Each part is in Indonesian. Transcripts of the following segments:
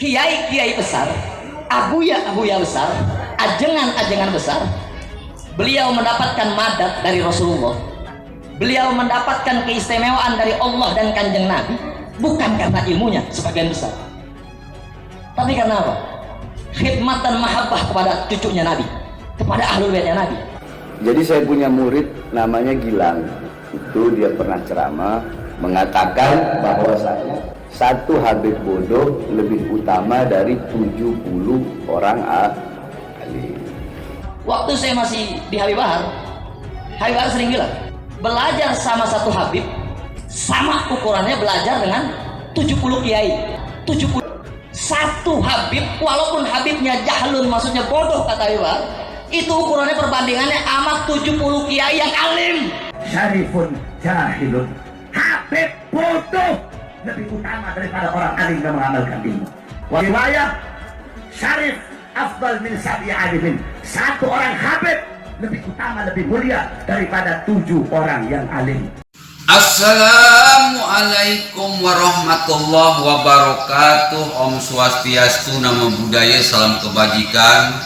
kiai-kiai besar, abuya-abuya besar, ajengan-ajengan besar, beliau mendapatkan madat dari Rasulullah, beliau mendapatkan keistimewaan dari Allah dan kanjeng Nabi, bukan karena ilmunya sebagian besar, tapi karena apa? Khidmat dan mahabbah kepada cucunya Nabi, kepada ahlul baitnya Nabi. Jadi saya punya murid namanya Gilang, itu dia pernah ceramah mengatakan bahwasanya satu Habib bodoh lebih utama dari 70 orang alim. Waktu saya masih di Habib Bahar sering bilang, belajar sama satu Habib sama ukurannya belajar dengan 70 kiai. 70 satu Habib, walaupun Habibnya jahlun, maksudnya bodoh kata Habib Bahar, itu ukurannya perbandingannya amat 70 kiai yang alim. Syarifun jahilun, Habib bodoh lebih utama daripada orang alim yang mengamalkan ilmu. Riwayat Syarif afdal min sabi alimin, satu orang Habib lebih utama, lebih mulia daripada 7 orang yang alim. Assalamualaikum warahmatullahi wabarakatuh. Om Swastiastu, Namo Buddhaya, salam kebajikan,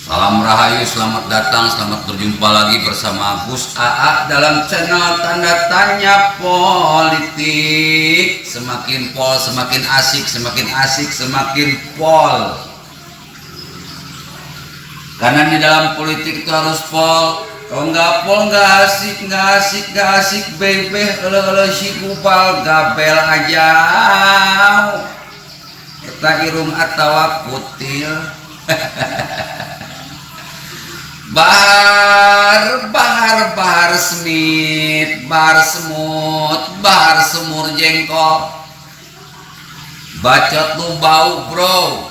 salam rahayu, selamat datang, selamat berjumpa lagi bersama Gus AA dalam channel Tanda Tanya Politik. Semakin pol, semakin asik, semakin asik, semakin pol. Karena di dalam politik itu harus pol. Kalau nggak pol, nggak asik, bebeh, si kupal, gabel aja. Kita irung atau kutil. bahar semit, bahar semut, bahar semur jengkol. Bacot lu bau bro,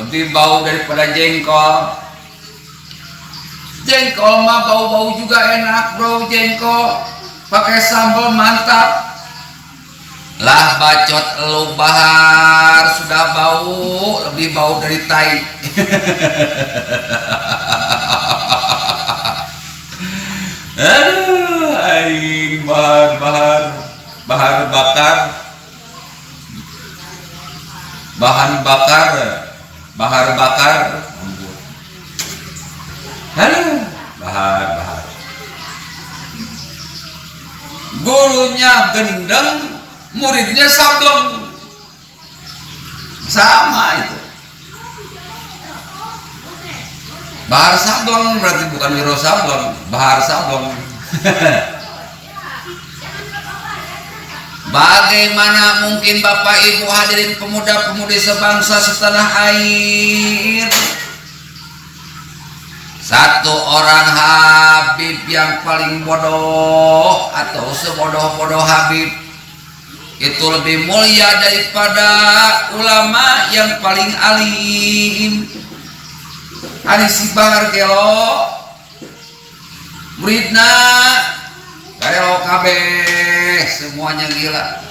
lebih bau daripada jengkol. Jengkol mah bau-bau juga enak bro, jengkol pakai sambal mantap. Lah bacot lu bahar, sudah bau, lebih bau dari tai. Aduh, aing bahar bakar, bahar bakar. Halo, bahar. Gurunya gendeng, muridnya sableng. Sama itu. Bahar sableng berarti bukan Wiro Sableng, bahar sableng. Bagaimana mungkin Bapak Ibu hadirin pemuda-pemudi sebangsa setanah air, satu orang Habib yang paling bodoh atau sebodoh-bodoh Habib itu lebih mulia daripada ulama yang paling alim. Ari si Bahar gelo muridna gelo kabeh semuanya gila.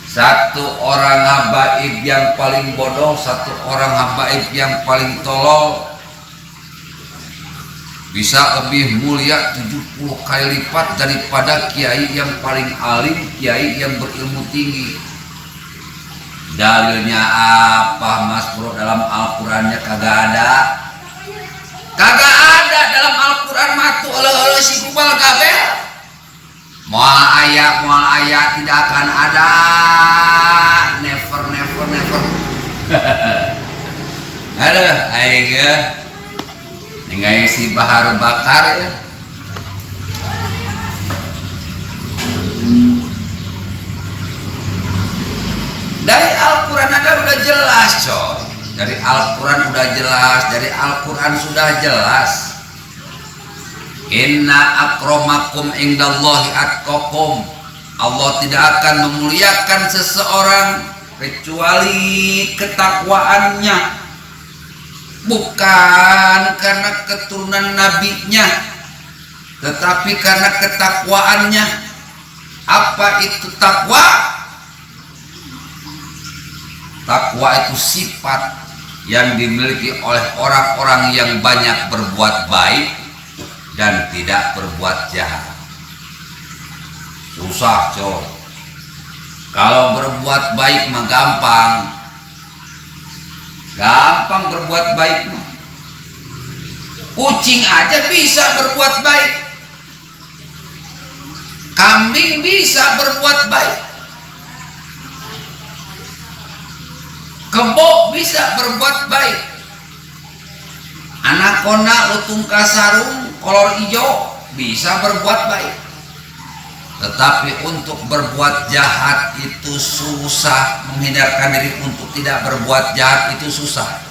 Satu orang habaib yang paling bodoh, satu orang habaib yang paling tolol bisa lebih mulia 70 kali lipat daripada kiai yang paling alim, kiai yang berilmu tinggi. Dalilnya apa Mas Bro? Dalam Al-Qurannya kagak ada. Kagak ada dalam Al-Quran matu olo si kubal kabel. Mual ayat tidak akan ada. Never. Aduh, aing ya. Ningali si bahar bakar ya. Dari Al-Quran ada udah jelas coy. Dari Al-Quran udah jelas, dari Al-Quran sudah jelas. Inna akramakum indallahi atqakum. Allah tidak akan memuliakan seseorang kecuali ketakwaannya. Bukan karena keturunan nabinya, tetapi karena ketakwaannya. Apa itu takwa? Takwa itu sifat yang dimiliki oleh orang-orang yang banyak berbuat baik dan tidak berbuat jahat. Susah, coy. Kalau berbuat baik mah gampang. Gampang berbuat baik mah. Kucing aja bisa berbuat baik. Kambing bisa berbuat baik. Kebo bisa berbuat baik. Anaconda lutung kasarung kolor hijau bisa berbuat baik. Tetapi untuk berbuat jahat itu susah. Menghindarkan diri untuk tidak berbuat jahat itu susah.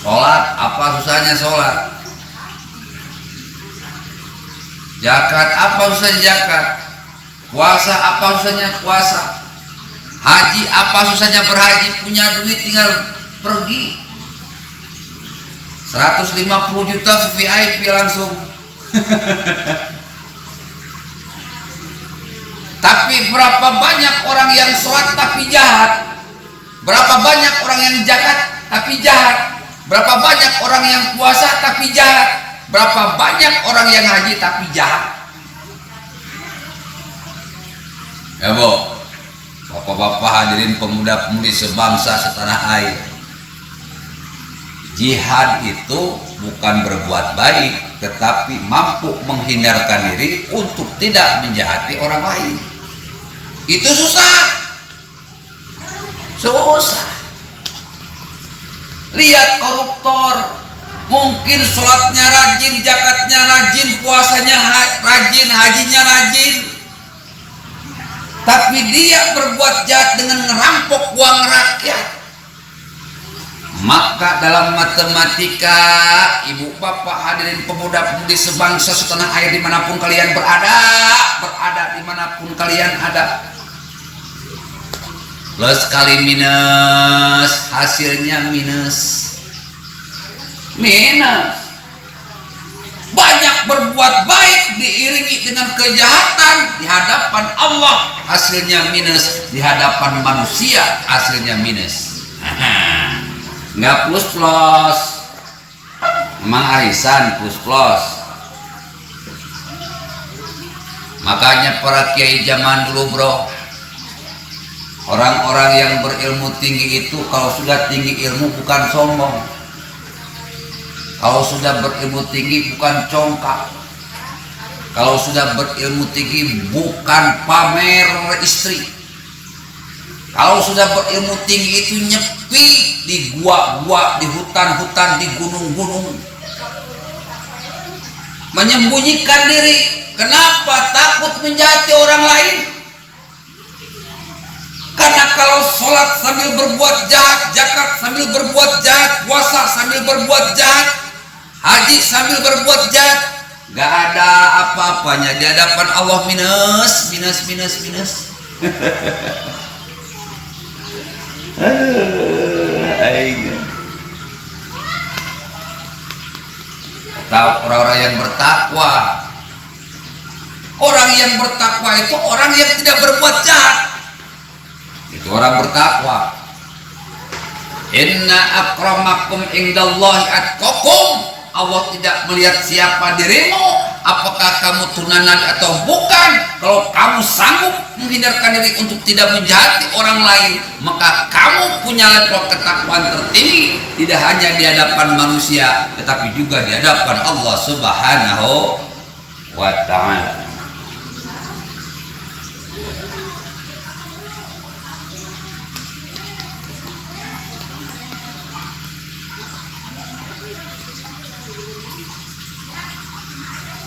Sholat, apa susahnya sholat? Zakat, apa susahnya zakat? Puasa, apa susahnya puasa? Haji, apa susahnya berhaji? Punya duit tinggal pergi. 150 juta VIP langsung. Tapi berapa banyak orang yang sholat tapi jahat? Berapa banyak orang yang zakat tapi jahat? Berapa banyak orang yang puasa tapi jahat? Berapa banyak orang yang haji tapi jahat? Ya bu, bapak-bapak hadirin pemuda-pemudi sebangsa setanah air. Jihad itu bukan berbuat baik, tetapi mampu menghindarkan diri untuk tidak menjahati orang lain. Itu susah. Susah. Lihat koruptor, mungkin sholatnya rajin, zakatnya rajin, puasanya rajin, hajinya rajin, tapi dia berbuat jahat dengan merampok uang rakyat. Maka dalam matematika, ibu bapak hadirin pemuda-pemudi sebangsa setanah air dimanapun kalian berada dimanapun kalian ada, plus kali minus, hasilnya minus. Banyak berbuat baik diiringi dengan kejahatan di hadapan Allah, hasilnya minus. Di hadapan manusia, hasilnya minus. Nggak plus. Emang arisan plus. Makanya para kiai zaman dulu bro, orang-orang yang berilmu tinggi itu kalau sudah tinggi ilmu bukan sombong. Kalau sudah berilmu tinggi bukan congkak. Kalau sudah berilmu tinggi bukan pamer istri. Kalau sudah berilmu tinggi itu nyepi di gua-gua, di hutan-hutan, di gunung-gunung, menyembunyikan diri. Kenapa? Takut menjahati orang lain. Karena kalau sholat sambil berbuat jahat, zakat sambil berbuat jahat, puasa sambil berbuat jahat, haji sambil berbuat jahat, gak ada apa-apanya di hadapan Allah. Minus. Tahu orang-orang yang bertakwa. Orang yang bertakwa itu orang yang tidak berbuat jahat. Itu orang bertakwa. Inna akramakum indallahi atqakum. Allah tidak melihat siapa dirimu, apakah kamu tunanan atau bukan. Kalau kamu sanggup menghindarkan diri untuk tidak menjahati orang lain, maka kamu punya level ketakwaan tertinggi, tidak hanya di hadapan manusia, tetapi juga di hadapan Allah Subhanahu wa ta'ala.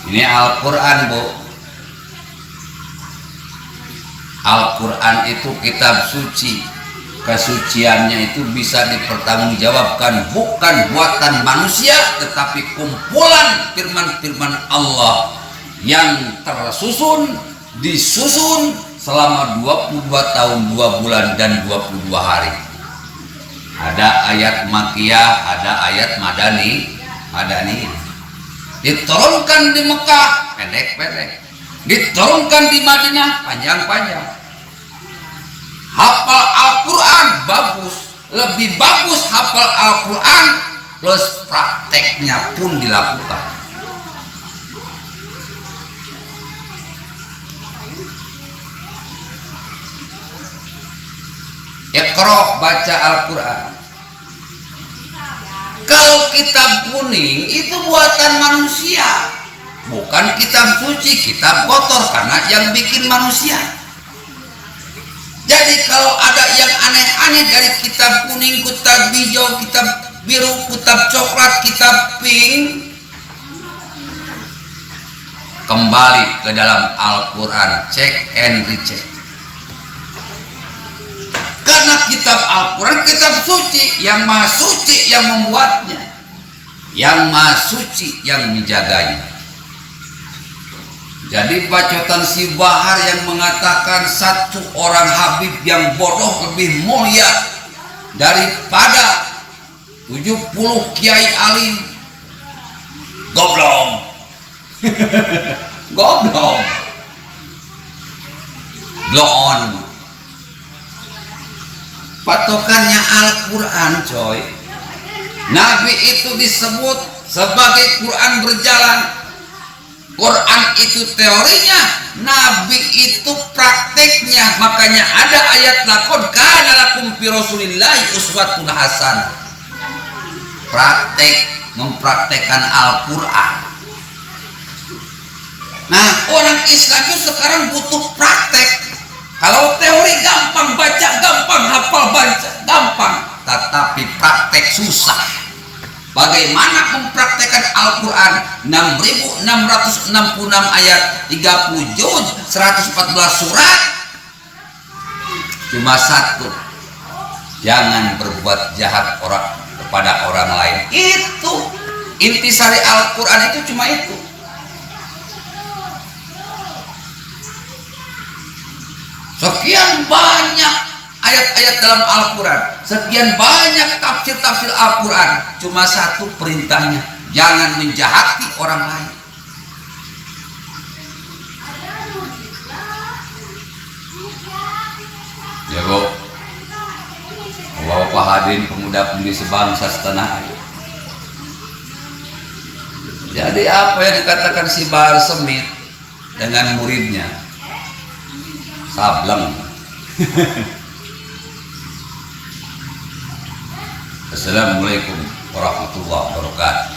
Ini Al-Quran bu. Al-Quran itu kitab suci. Kesuciannya itu bisa dipertanggungjawabkan, bukan buatan manusia, tetapi kumpulan firman-firman Allah yang disusun selama 22 tahun 2 bulan dan 22 hari. Ada ayat Makkiyah, ada ayat Madani. Diturunkan di Mekah pendek-pendek, diturunkan di Madinah panjang-panjang. Hafal Al-Quran bagus, lebih bagus hafal Al-Quran plus prakteknya pun dilakukan. Iqra, baca Al-Quran. Kalau kitab kuning itu buatan manusia, bukan kitab suci, kitab kotor, karena yang bikin manusia. Jadi kalau ada yang aneh-aneh dari kitab kuning, kitab hijau, kitab biru, kitab coklat, kitab pink, kembali ke dalam Al-Quran, cek and recheck. Karena kitab Al-Quran kitab suci, yang maha suci yang membuatnya, yang maha suci yang menjaganya. Jadi bacotan si Bahar yang mengatakan satu orang Habib yang bodoh lebih mulia daripada 70 kiai alim, goblok. Goblok. Blow on. Patokannya Al-Quran, coy. Nabi itu disebut sebagai Quran berjalan. Quran itu teorinya, Nabi itu prakteknya. Makanya ada ayat laqad kana lakum fi rasulillahi uswatun hasanah. Praktek, mempraktekkan Al-Quran. Nah, orang Islam itu sekarang butuh praktek. Kalau teori gampang, baca gampang, hafal baca gampang, tetapi praktek susah. Bagaimana mempraktekkan Al-Quran 6.666 ayat, 30 juz, 114 surat? Cuma satu, jangan berbuat jahat kepada orang lain. Itu intisari Al-Quran, itu cuma itu. Sekian banyak ayat-ayat dalam Al-Quran, sekian banyak tafsir-tafsir Al-Quran, cuma satu perintahnya, jangan menjahati orang lain. Ya Bu, Bapak hadirin pemuda-pemudi sebangsa setanah air. Jadi apa yang dikatakan si Bahar Smith dengan muridnya? Sableng. Assalamualaikum warahmatullahi wabarakatuh.